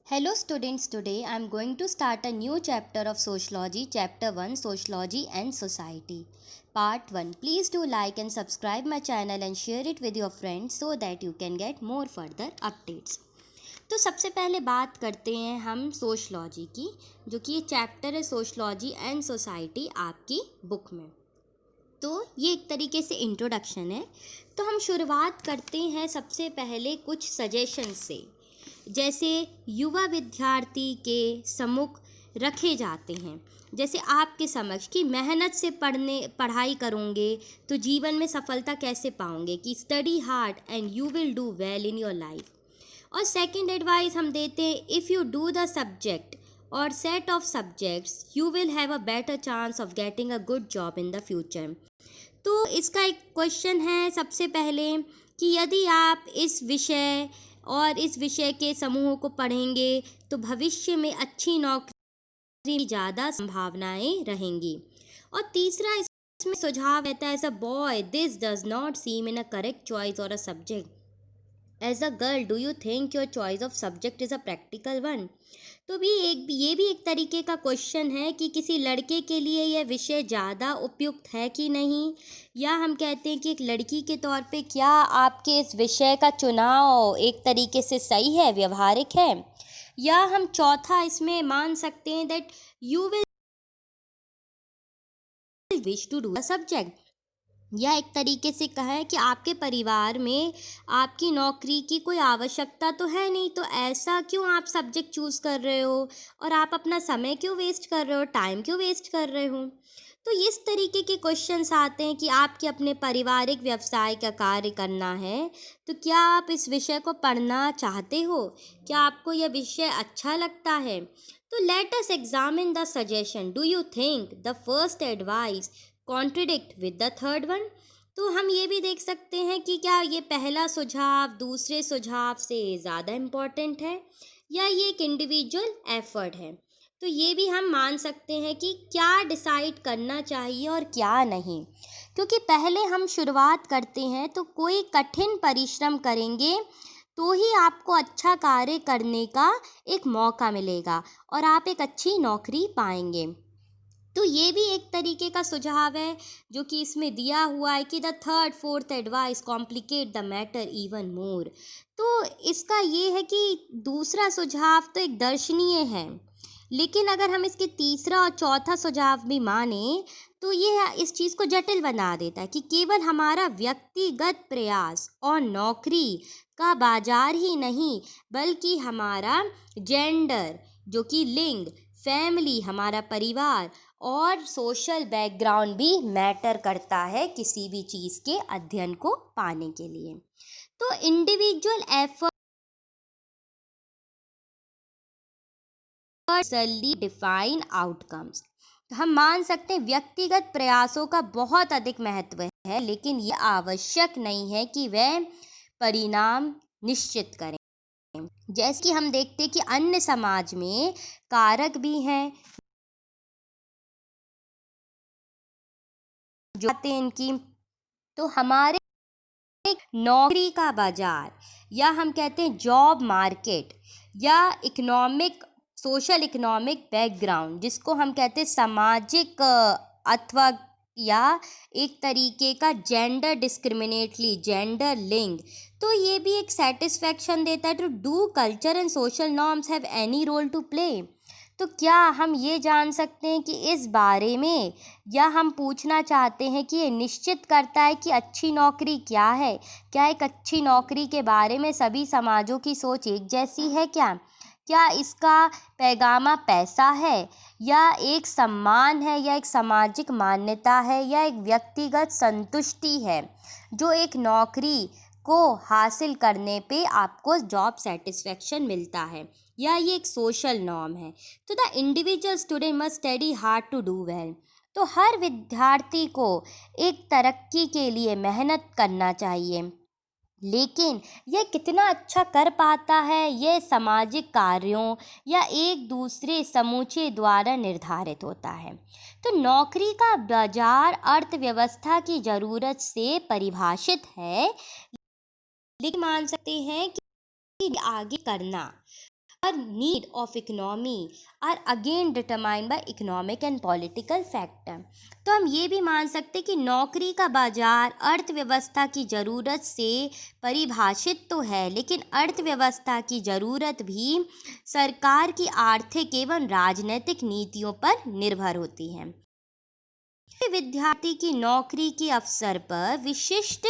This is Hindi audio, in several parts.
Hello students, today I am going to start a new chapter of Sociology, Chapter 1 Sociology and Society. Part 1. Please do like and subscribe my channel and share it with your friends so that you can get more further updates. तो सबसे पहले बात करते हैं हम सोशलॉजी की, जो कि ये चैप्टर है सोशलॉजी एंड सोसाइटी आपकी बुक में। तो ये एक तरीके से इंट्रोडक्शन है। तो हम शुरुआत करते हैं सबसे पहले कुछ सजेशन से, जैसे युवा विद्यार्थी के सम्मुख रखे जाते हैं, जैसे आपके समक्ष कि मेहनत से पढ़ाई करोगे तो जीवन में सफलता कैसे पाओगे, कि study hard and you will do well in your life. और सेकंड एडवाइस हम देते हैं, if you do the subject और set of subjects you will have a better chance of getting a good job in the future. तो इसका एक क्वेश्चन है सबसे पहले कि यदि आप इस विषय और इस विषय के समूहों को पढ़ेंगे तो भविष्य में अच्छी नौकरी की ज़्यादा संभावनाएं रहेंगी। और तीसरा इसमें सुझाव रहता है, as a boy this does not seem in a correct choice और a subject, as a girl do you think your choice of subject is a practical one. तो ये भी एक तरीके का क्वेश्चन है कि किसी लड़के के लिए यह विषय ज़्यादा उपयुक्त है कि नहीं, या हम कहते हैं कि एक लड़की के तौर पे क्या आपके इस विषय का चुनाव एक तरीके से सही है, व्यवहारिक है। या हम चौथा इसमें मान सकते हैं that you will wish to do a subject, या एक तरीके से कहें कि आपके परिवार में आपकी नौकरी की कोई आवश्यकता तो है नहीं, तो ऐसा क्यों आप सब्जेक्ट चूज़ कर रहे हो और आप अपना समय क्यों वेस्ट कर रहे हो, टाइम क्यों वेस्ट कर रहे हो। तो इस तरीके के क्वेश्चंस आते हैं कि आपके अपने पारिवारिक व्यवसाय का कार्य करना है, तो क्या आप इस विषय को पढ़ना चाहते हो, क्या आपको यह विषय अच्छा लगता है। तो let us examine the suggestion, do you think the first advice contradict with the third one. तो हम ये भी देख सकते हैं कि क्या ये पहला सुझाव दूसरे सुझाव से ज़्यादा इम्पॉर्टेंट है, या ये एक इंडिविजुअल एफर्ट है। तो ये भी हम मान सकते हैं कि क्या डिसाइड करना चाहिए और क्या नहीं, क्योंकि पहले हम शुरुआत करते हैं तो कोई कठिन परिश्रम करेंगे तो ही आपको अच्छा कार्य करने का एक मौका मिलेगा और आप एक अच्छी नौकरी पाएंगे। तो ये भी एक तरीके का सुझाव है जो कि इसमें दिया हुआ है कि the third fourth advice complicate the matter even more. तो इसका ये है कि दूसरा सुझाव तो एक दर्शनीय है, लेकिन अगर हम इसके तीसरा और चौथा सुझाव भी माने तो ये इस चीज़ को जटिल बना देता है कि केवल हमारा व्यक्तिगत प्रयास और नौकरी का बाजार ही नहीं, बल्कि हमारा जेंडर जो कि लिंग, फैमिली, हमारा परिवार और सोशल बैकग्राउंड भी मैटर करता है किसी भी चीज़ के अध्ययन को पाने के लिए। तो इंडिविजुअल एफर्ट डिफाइन आउटकम्स, हम मान सकते हैं व्यक्तिगत प्रयासों का बहुत अधिक महत्व है, लेकिन यह आवश्यक नहीं है कि वह परिणाम निश्चित करें। जैसे कि हम देखते हैं कि अन्य समाज में कारक भी हैं जो आते हैं इनकी। तो हमारे नौकरी का बाजार, या हम कहते हैं जॉब मार्केट, या इकोनॉमिक सोशल इकोनॉमिक बैकग्राउंड जिसको हम कहते हैं सामाजिक अथवा या एक तरीके का जेंडर डिस्क्रिमिनेटली जेंडर लिंग, तो ये भी एक सेटिस्फैक्शन देता है। To do culture and social norms have any role to play. तो क्या हम ये जान सकते हैं कि इस बारे में, या हम पूछना चाहते हैं कि ये निश्चित करता है कि अच्छी नौकरी क्या है, क्या एक अच्छी नौकरी के बारे में सभी समाजों की सोच एक जैसी है, क्या इसका पैगामा पैसा है, या एक सम्मान है, या एक सामाजिक मान्यता है, या एक व्यक्तिगत संतुष्टि है जो एक नौकरी को हासिल करने पे आपको जॉब सेटिस्फेक्शन मिलता है, या ये एक सोशल नॉर्म है। तो the individual student must study hard to do well. तो हर विद्यार्थी को एक तरक्की के लिए मेहनत करना चाहिए, लेकिन यह कितना अच्छा कर पाता है यह सामाजिक कार्यों या एक दूसरे समूचे द्वारा निर्धारित होता है। तो नौकरी का बाजार अर्थव्यवस्था की ज़रूरत से परिभाषित है, लेकिन मान सकते हैं कि आगे करना और need of economy are again determined by economic and political factor. तो हम ये भी मान सकते हैं कि नौकरी का बाजार अर्थव्यवस्था की ज़रूरत से परिभाषित तो है, लेकिन अर्थव्यवस्था की ज़रूरत भी सरकार की आर्थिक एवं राजनीतिक नीतियों पर निर्भर होती है। विद्यार्थी की नौकरी के अवसर पर विशिष्ट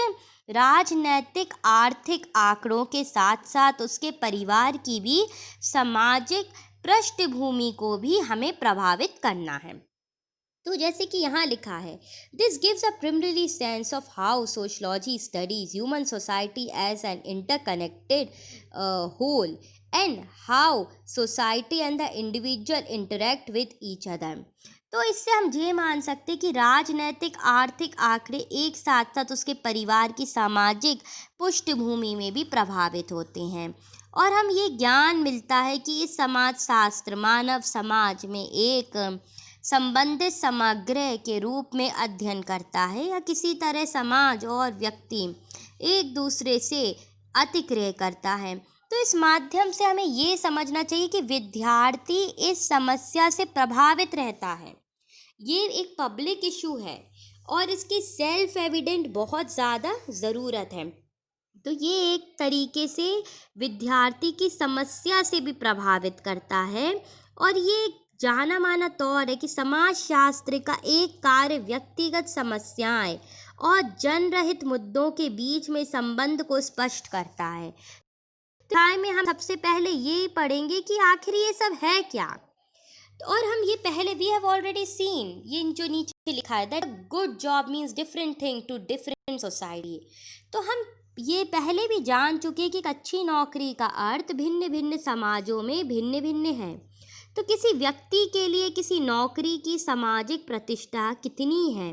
राजनैतिक आर्थिक आंकड़ों के साथ साथ उसके परिवार की भी सामाजिक पृष्ठभूमि को भी हमें प्रभावित करना है। तो जैसे कि यहाँ लिखा है, this gives a preliminary sense of how sociology studies human society as an interconnected whole and how society and the individual interact with each other. तो इससे हम ये मान सकते हैं कि राजनैतिक आर्थिक आंकड़े एक साथ साथ उसके परिवार की सामाजिक पृष्ठभूमि में भी प्रभावित होते हैं, और हम ये ज्ञान मिलता है कि इस समाज शास्त्र मानव समाज में एक संबंधित समग्र के रूप में अध्ययन करता है, या किसी तरह समाज और व्यक्ति एक दूसरे से अतिक्रिया करता है। तो इस माध्यम से हमें ये समझना चाहिए कि विद्यार्थी इस समस्या से प्रभावित रहता है। ये एक पब्लिक इशू है और इसकी सेल्फ एविडेंट बहुत ज़्यादा ज़रूरत है। तो ये एक तरीके से विद्यार्थी की समस्या से भी प्रभावित करता है, और ये एक जाना माना तौर है कि समाजशास्त्र का एक कार्य व्यक्तिगत समस्याएं और जनरहित मुद्दों के बीच में संबंध को स्पष्ट करता है। अध्याय में हम सबसे पहले ये पढ़ेंगे कि आखिर ये सब है क्या। और हम ये पहले वी हैव ऑलरेडी सीन, ये जो नीचे लिखा है that good job means different thing to different society. तो हम ये पहले भी जान चुके कि एक अच्छी नौकरी का अर्थ भिन्न भिन्न समाजों में भिन्न भिन्न है। तो किसी व्यक्ति के लिए किसी नौकरी की सामाजिक प्रतिष्ठा कितनी है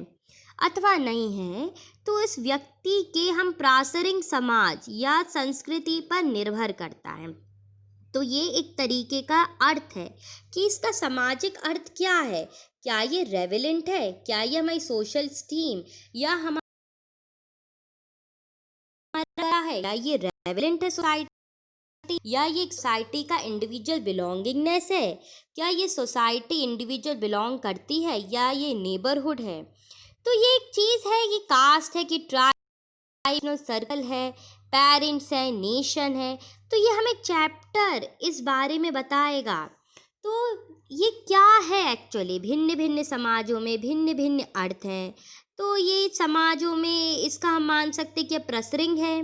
अथवा नहीं है, तो इस व्यक्ति के हम प्रासंगिक समाज या संस्कृति पर निर्भर करता है। तो ये एक तरीके का अर्थ है कि इसका सामाजिक अर्थ क्या है, क्या ये रेवेलेंट है, क्या ये हमारी सोशल स्टीम या हमारा है, या ये रेवेलेंट है सोसाइटी, या ये सोसाइटी का इंडिविजुअल बिलोंगिंगनेस है, क्या ये सोसाइटी इंडिविजुअल बिलोंग करती है या ये नेबरहुड है। तो ये एक चीज़ है, ये कास्ट है कि ट्राइब सर्कल है, पेरेंट्स है, नेशन है। तो ये हमें चैप्टर इस बारे में बताएगा। तो ये क्या है एक्चुअली, भिन्न भिन्न समाजों में भिन्न भिन्न अर्थ हैं। तो ये समाजों में इसका हम मान सकते कि प्रसंग है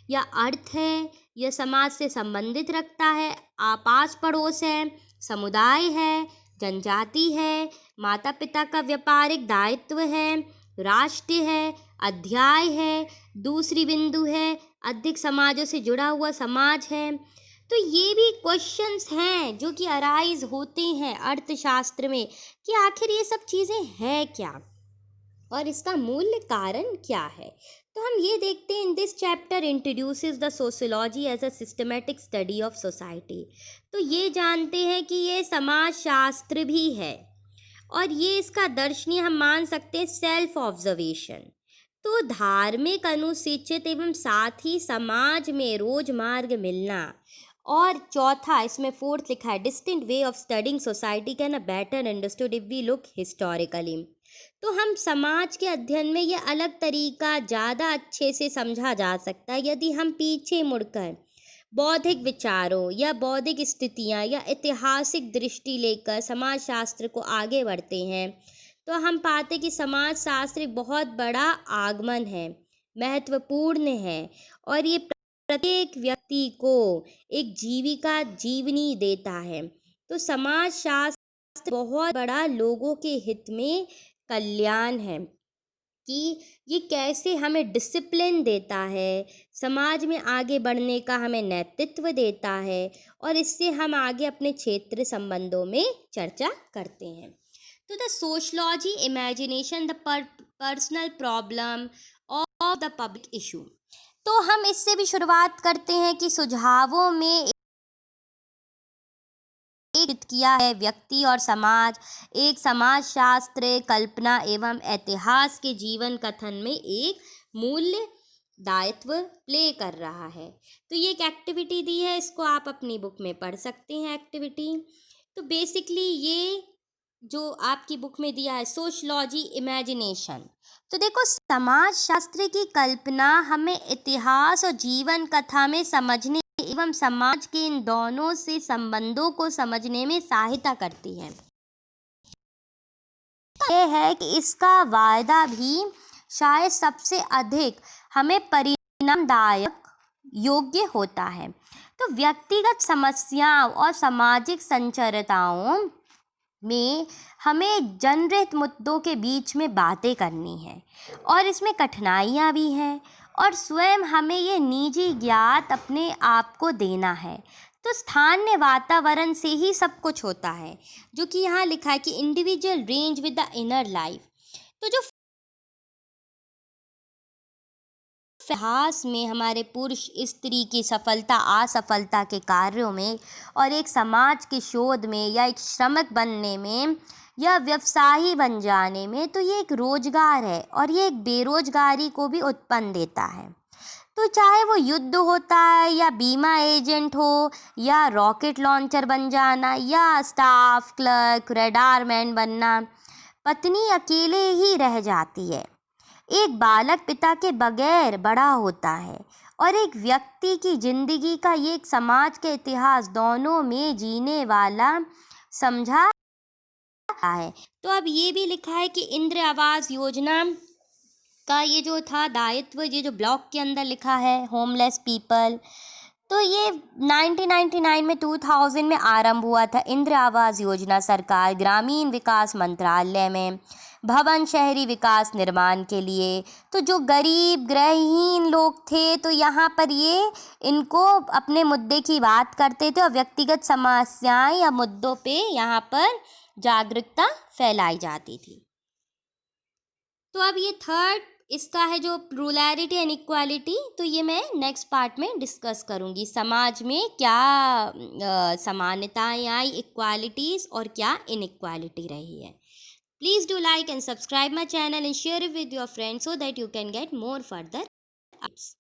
या अर्थ है, यह समाज से संबंधित रखता है, आपास पड़ोस है, समुदाय है, जनजाति है, माता पिता का व्यापारिक दायित्व है, राष्ट्र है, अध्याय है, दूसरी बिंदु है, अधिक समाजों से जुड़ा हुआ समाज है। तो ये भी क्वेश्चंस हैं जो कि अराइज होते हैं अर्थशास्त्र में कि आखिर ये सब चीज़ें हैं क्या और इसका मूल कारण क्या है। तो हम ये देखते हैं, in this chapter introduces the sociology as a systematic study of society. तो ये जानते हैं कि ये समाजशास्त्र भी है, और ये इसका दर्शनीय हम मान सकते हैं सेल्फ ऑब्जर्वेशन। तो धार्मिक अनुसूचित एवं साथ ही समाज में रोजमार्ग मिलना। और चौथा, इसमें फोर्थ लिखा है, distinct way of studying society can a better understood if we look historically. तो हम समाज के अध्ययन में ये अलग तरीका ज़्यादा अच्छे से समझा जा सकता है यदि हम पीछे मुड़कर बौद्धिक विचारों या बौद्धिक स्थितियाँ या ऐतिहासिक दृष्टि लेकर समाजशास्त्र को आगे बढ़ते हैं। तो हम पाते कि समाजशास्त्र एक बहुत बड़ा आगमन है, महत्वपूर्ण है, और ये प्रत्येक व्यक्ति को एक जीविका जीवनी देता है। तो समाजशास्त्र बहुत बड़ा लोगों के हित में कल्याण है कि ये कैसे हमें डिसिप्लिन देता है, समाज में आगे बढ़ने का हमें नेतृत्व देता है, और इससे हम आगे अपने क्षेत्र संबंधों में चर्चा करते हैं। तो the sociology imagination the personal problem of the public issue. तो हम इससे भी शुरुआत करते हैं कि सुझावों में एक किया है व्यक्ति और समाज, एक समाजशास्त्र कल्पना एवं इतिहास के जीवन कथन में एक मूल्य दायित्व प्ले कर रहा है। तो ये एक एक्टिविटी दी है, इसको आप अपनी बुक में पढ़ सकते हैं एक्टिविटी। तो बेसिकली ये जो आपकी बुक में दिया है सोशलॉजी इमेजिनेशन। तो देखो, समाज शास्त्र की कल्पना हमें इतिहास और जीवन कथा में समझने एवं समाज के इन दोनों से संबंधों को समझने में सहायता करती है। यह है कि इसका वायदा भी शायद सबसे अधिक हमें परिणामदायक योग्य होता है। तो व्यक्तिगत समस्याओं और सामाजिक संरचनाओं में हमें जनहित मुद्दों के बीच में बातें करनी है और इसमें कठिनाइयाँ भी हैं और स्वयं हमें ये निजी ज्ञात अपने आप को देना है। तो स्थानीय वातावरण से ही सब कुछ होता है, जो कि यहाँ लिखा है कि individual range with the inner life. तो जो इतिहास में हमारे पुरुष स्त्री की सफलता असफलता के कार्यों में और एक समाज की शोध में या एक श्रमिक बनने में या व्यवसायी बन जाने में, तो ये एक रोजगार है और ये एक बेरोजगारी को भी उत्पन्न देता है। तो चाहे वो युद्ध होता है या बीमा एजेंट हो या रॉकेट लॉन्चर बन जाना या स्टाफ क्लर्क रडारमैन बनना, पत्नी अकेले ही रह जाती है। एक बालक पिता के बगैर बड़ा होता है और एक व्यक्ति की जिंदगी का ये एक समाज के इतिहास दोनों में जीने वाला समझा है। तो अब ये भी लिखा है कि इंदिरा आवास योजना का ये जो था दायित्व, ये जो ब्लॉक के अंदर लिखा है होमलेस पीपल, तो ये 1999 में 2000 में आरंभ हुआ था इंदिरा आवास योजना। सरकार ग्रामीण विकास मंत्रालय में भवन शहरी विकास निर्माण के लिए, तो जो गरीब गृहहीन लोग थे तो यहाँ पर ये इनको अपने मुद्दे की बात करते थे और व्यक्तिगत समस्याएं या मुद्दों पे यहाँ पर जागरूकता फैलाई जाती थी। तो अब ये थर्ड इसका है जो रूरलिटी एंड इक्वालिटी, तो ये मैं नेक्स्ट पार्ट में डिस्कस करूँगी। समाज में क्या समानताएं आई, इक्वालिटीज़, और क्या इनइक्वालिटी रही है। Please do like and subscribe my channel and share it with your friends so that you can get more further updates.